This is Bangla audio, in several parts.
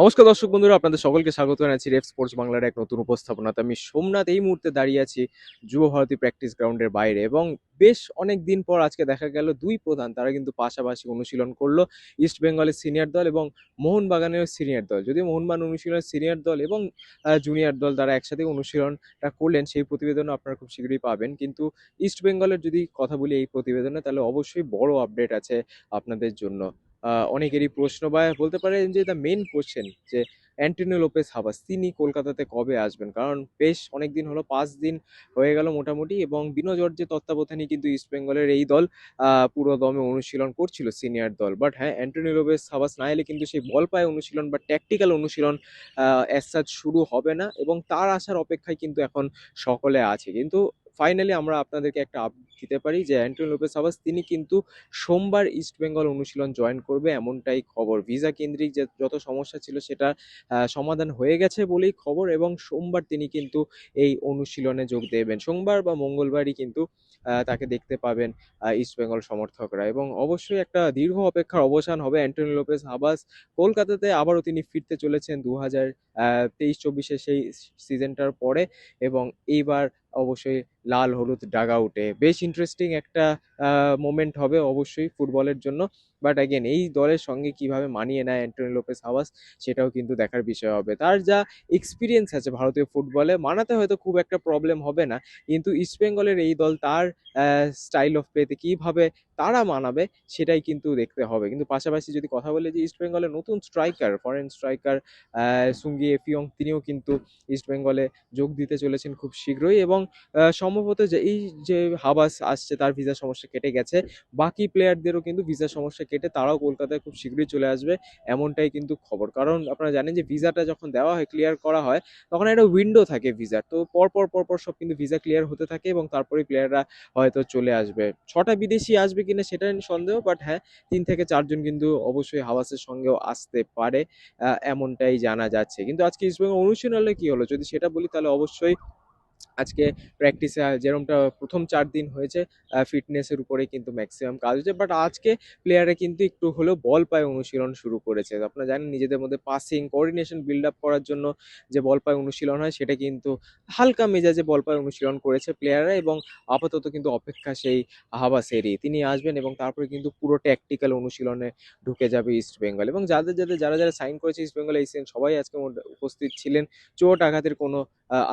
নমস্কার দর্শক বন্ধুরা, আপনাদের সকলকে স্বাগত জানাচ্ছি রেফ স্পোর্টস বাংলার এক নতুন উপস্থাপনাতে। আমি সোমনাথ এই মুহূর্তে দাঁড়িয়ে আছি যুব ভারতী প্র্যাকটিস গ্রাউন্ডের বাইরে, এবং বেশ অনেক দিন পর আজকে দেখা গেল দুই প্রধান তারা কিন্তু পাশাপাশি অনুশীলন করলো। ইস্ট বেঙ্গলের সিনিয়র দল এবং মোহনবাগানের সিনিয়র দল। যদিও মোহনবাগান অনুশীলনের সিনিয়র দল এবং জুনিয়র দল তারা একসাথে অনুশীলনটা করলেন, সেই প্রতিবেদনও আপনারা খুব শীঘ্রই পাবেন। কিন্তু ইস্ট বেঙ্গলের যদি কথা বলি এই প্রতিবেদনে, তাহলে অবশ্যই বড় আপডেট আছে আপনাদের জন্য। অনেকেরই প্রশ্ন, বা বলতে পারেন যে দ্য মেন কোশ্চেন, যে অ্যান্টনিও লোপেস হাবাস তিনি কলকাতাতে কবে আসবেন? কারণ বেশ অনেকদিন হলো, 5 দিন হয়ে গেল মোটামুটি, এবং বিনো জর্জের তত্ত্বাবধানে কিন্তু ইস্টবেঙ্গলের এই দল পুরো দমে অনুশীলন করছিল, সিনিয়র দল। বাট হ্যাঁ, অ্যান্টনিও লোপেস হাবাস না এলে কিন্তু সেই বল পায়ে অনুশীলন বা ট্যাকটিক্যাল অনুশীলন অ্যাজ সাচ শুরু হবে না, এবং তার আসার অপেক্ষায় কিন্তু এখন সকলে আছে। কিন্তু ফাইনালি আমরা আপনাদেরকে একটা আপডেট দিতে পারি যে অ্যান্টনিও লোপেস হাবাস তিনি কিন্তু সোমবার ইস্টবেঙ্গল অনুশীলন জয়েন করবে, এমনটাই খবর। ভিসা কেন্দ্রিক যে যত সমস্যা ছিল সেটা সমাধান হয়ে গেছে বলেই খবর, এবং সোমবার তিনি কিন্তু এই অনুশীলনে যোগ দেবেন। সোমবার বা মঙ্গলবারই কিন্তু তাকে দেখতে পাবেন ইস্টবেঙ্গল সমর্থকরা, এবং অবশ্যই একটা দীর্ঘ অপেক্ষার অবসান হবে। অ্যান্টনি লোপেস হাবাস কলকাতাতে আবারও তিনি ফিরতে চলেছেন 2023-24 সেই সিজনটার পরে, এবং এইবার অবশ্যই লাল হলুদ ডাগ আউটে বেশ ইন্টারেস্টিং একটা মোমেন্ট হবে অবশ্যই ফুটবলের জন্য। বাট অ্যাগেন এই দলের সঙ্গে কিভাবে মানিয়ে নেয় অ্যান্টনি লোপেস হাবাস, সেটাও কিন্তু দেখার বিষয় হবে। তার যা এক্সপিরিয়েন্স আছে ভারতীয় ফুটবলে, মানাতে হয়তো খুব একটা প্রবলেম হবে না, কিন্তু ইস্টবেঙ্গলের এই দল তার স্টাইল অফ প্লেতে কিভাবে তারা মানাবে সেটাই কিন্তু দেখতে হবে। কিন্তু পাশাপাশি যদি কথা বলি যে ইস্টবেঙ্গলের নতুন স্ট্রাইকার, ফরেন স্ট্রাইকার সুঙ্গি এফিয়ং, তিনিও কিন্তু ইস্টবেঙ্গলে যোগ দিতে চলেছেন খুব শীঘ্রই, এবং সম্ভবত যে এই যে হাবাস আসছে তার ভিসা সমস্যা কেটে গেছে, বাকি প্লেয়ারদেরও কিন্তু ভিসা সমস্যা কেটে তারাও কলকাতায় খুব শীঘ্রই চলে আসবে, এমনটাই কিন্তু খবর। কারণ আপনারা জানেন যে ভিসাটা যখন দেওয়া হয়, ক্লিয়ার করা হয়, তখন একটা উইন্ডো থাকে ভিসার, তো পরপর সব কিন্তু ভিসা ক্লিয়ার হতে থাকে, এবং তারপরে প্লেয়াররা হয়তো চলে আসবে। 6টা বিদেশি আসবে কিনা সেটা সন্দেহ, বাট হ্যাঁ, 3 থেকে 4 জন কিন্তু অবশ্যই হাওয়াসের সঙ্গেও আসতে পারে, এমনটাই জানা যাচ্ছে। কিন্তু আজকে ইস্টবেঙ্গল অনুশীলনে কি হলো যদি সেটা বলি, তাহলে অবশ্যই আজকে প্র্যাকটিসে যেরকমটা প্রথম 4 দিন হয়েছে, ফিটনেসের উপরে কিন্তু ম্যাক্সিমাম কাজ হচ্ছে, বাট আজকে প্লেয়াররা কিন্তু একটু হলেও বল পায়ে অনুশীলন শুরু করেছে। আপনারা জানেন নিজেদের মধ্যে পাসিং কোঅর্ডিনেশন বিল্ড আপ করার জন্য যে বল পায়ে অনুশীলন হয়, সেটা কিন্তু হালকা মেজাজে বল পায়ে অনুশীলন করেছে প্লেয়াররা, এবং আপাতত কিন্তু অপেক্ষা সেই হাবাসেরই, তিনি আসবেন এবং তারপরে কিন্তু পুরো ট্যাকটিক্যাল অনুশীলনে ঢুকে যাবে ইস্ট বেঙ্গল। এবং যারা সাইন করেছে ইস্ট বেঙ্গল এই সিজন, সবাই আজকে উপস্থিত ছিলেন। চোট আঘাতের কোনো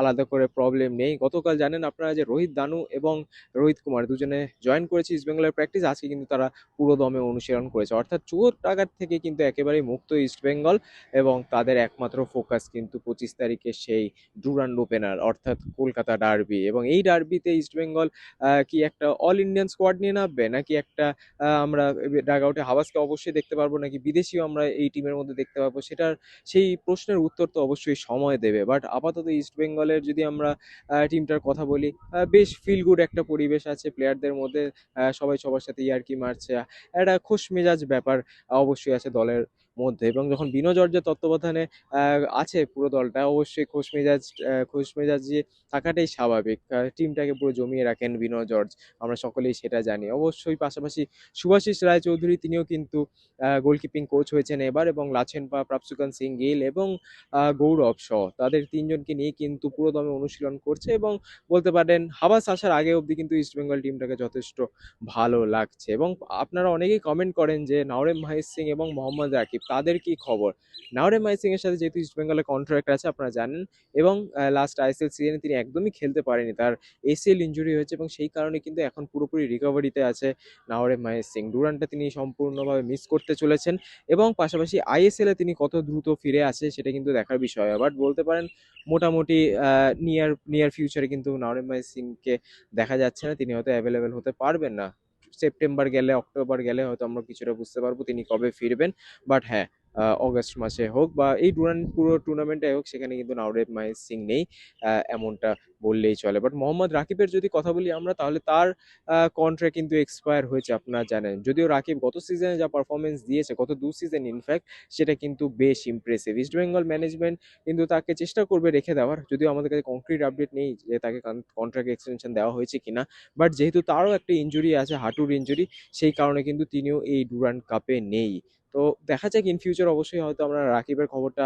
আলাদা করে প্রবলেম নেই। গতকাল জানেন আপনারা যে রোহিত দানু এবং রোহিত কুমার দুজনে জয়েন করেছে ইস্টবেঙ্গলের প্র্যাকটিস, আজকে কিন্তু তারা পুরো দমে অনুশীলন করেছে, অর্থাৎ চোট আঘাত থেকে কিন্তু একেবারেই মুক্ত ইস্টবেঙ্গল, এবং তাদের একমাত্র ফোকাস কিন্তু 25 তারিখে সেই ডুরান্ড ওপেনার অর্থাৎ কলকাতা ডার্বি, এবং এই ডার্বিতে ইস্টবেঙ্গল কি একটা অল ইন্ডিয়ান স্কোয়াড নিয়ে নামবে, নাকি একটা আমরা ডাগ আউটে হাওয়াজকে অবশ্যই দেখতে পারবো, নাকি বিদেশিও আমরা এই টিমের মধ্যে দেখতে পাবো, সেটার সেই প্রশ্নের উত্তর তো অবশ্যই সময় দেবে। বাট আপাতত ইস্ট বেঙ্গলের যদি আমরা টিমটার কথা বলি, বেশ ফিল গুড একটা পরিবেশ আছে প্লেয়ারদের মধ্যে, সবাই সবার সাথে ইয়ার্কি মারছে, একটা খোশ মেজাজ ব্যাপার অবশ্যই আছে দলের মধ্যে, এবং যখন বিনো জর্জের তত্ত্বাবধানে আছে পুরো দলটা, অবশ্যই খোশ মেজাজি থাকাটাই স্বাভাবিক। টিমটাকে পুরো জমিয়ে রাখেন বিনো জর্জ, আমরা সকলেই সেটা জানি। অবশ্যই পাশাপাশি শুভাশিস রায়চৌধুরী তিনিও কিন্তু গোলকিপিং কোচ হয়েছেন এবার, এবং লাচেনপা, প্রাপসুকান সিং গিল এবং গৌরব শ, তাদের 3জনকে নিয়ে কিন্তু পুরো দমে অনুশীলন করছে, এবং বলতে পারেন হাবাস আসার আগে অবধি কিন্তু ইস্টবেঙ্গল টিমটাকে যথেষ্ট ভালো লাগছে। এবং আপনারা অনেকেই কমেন্ট করেন যে নাওরেম মাহিত সিং এবং মোহাম্মদ রাকিব তাদের কি খবর। নাওরেম মাহিত সিং এর সাথে যেহেতু ইস্টবেঙ্গলের কন্ট্রাক্ট আছে আপনারা জানেন, এবং লাস্ট আইএসএল সিজনে তিনি একদমই খেলতে পারেনি, তার এসিএল ইঞ্জুরি হয়েছে, এবং সেই কারণে কিন্তু এখন পুরোপুরি রিকভারিতে আছে নাওরেম মাহিত সিং। ডুরান্টটা তিনি সম্পূর্ণভাবে মিস করতে চলেছেন, এবং পাশাপাশি আইএসএল এ তিনি কত দ্রুত ফিরে আসে সেটা কিন্তু দেখার বিষয়। বাট বলতে পারেন মোটামুটি নিয়ার ফিউচারে কিন্তু নাওরেম সিংকে দেখা যাচ্ছে না, তিনি হয়তো অ্যাভেলেবেল হতে পারবেন না। সেপ্টেম্বর গেলে, অক্টোবর গেলে হয়তো আমরা কিছুটা বুঝতে পারবো তিনি কবে ফিরবেন। বাট হ্যাঁ, অগস্ট মাসে হোক বা এই পুরো টুর্নামেন্টে হোক, সেখানে কিন্তু নাওরেম সিং নেই, এমনটা বললেই চলে। বাট মোহাম্মদ রাকিবের যদি কথা বলি আমরা, তাহলে তার কন্ট্রাক্ট কিন্তু এক্সপায়ার হয়েছে আপনারা জানেন। যদিও রাকিব গত সিজনে যা পারফরমেন্স দিয়েছে, গত 2 সিজন ইনফ্যাক্ট, সেটা কিন্তু বেশ ইমপ্রেসিভ। ইস্টবেঙ্গল ম্যানেজমেন্ট কিন্তু তাকে চেষ্টা করবে রেখে দেওয়ার, যদিও আমাদের কাছে কংক্রিট আপডেট নেই যে তাকে কন্ট্রাক্ট এক্সটেনশন দেওয়া হয়েছে কিনা। বাট যেহেতু তারও একটা ইঞ্জুরি আছে, হাঁটুর ইঞ্জুরি, সেই কারণে কিন্তু তিনিও এই ডুরান্ড কাপে নেই। তো দেখা যাক ইন ফিউচার, অবশ্যই হয়তো আমরা রাকিবের খবরটা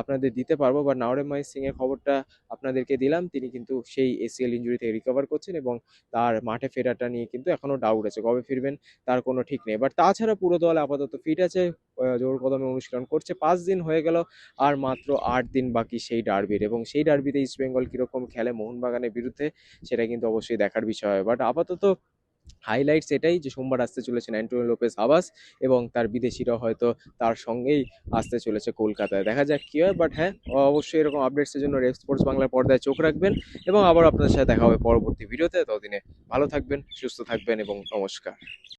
আপনাদের দিতে পারবো, বা নাওরেম সিং এর খবরটা আপনাদেরকে দিলাম। তিনি কিন্তু সেই এসিএল ইনজুরি থেকে রিকভার করছেন এবং তার মাঠে ফেরাটা নিয়ে কিন্তু এখনো ডাউট আছে, কবে ফিরবেন তার কোনো ঠিক নেই। বাট তাছাড়া পুরো দল আপাতত ফিট আছে, জোর কদমে অনুশীলন করছে। 5 দিন হয়ে গেল, আর মাত্র 8 দিন বাকি সেই ডার্বির, এবং সেই ডার্বিতে ইস্ট বেঙ্গল কিরকম খেলে মোহনবাগানের বিরুদ্ধে সেটা কিন্তু অবশ্যই দেখার বিষয়। বাট আপাতত হাইলাইটস এটাই যে সোমবার আসতে চলেছেন অ্যান্টোনিও লোপেজ হাবাস, এবং তার বিদেশিরাও হয়তো তার সঙ্গেই আসতে চলেছে কলকাতায়। দেখা যাক কি হয়। বাট হ্যাঁ, অবশ্যই এরকম আপডেটসের জন্য রেফ স্পোর্টস বাংলার পর্দায় চোখ রাখবেন, এবং আবার আপনাদের সাথে দেখা হবে পরবর্তী ভিডিওতে। ততদিনে ভালো থাকবেন, সুস্থ থাকবেন, এবং নমস্কার।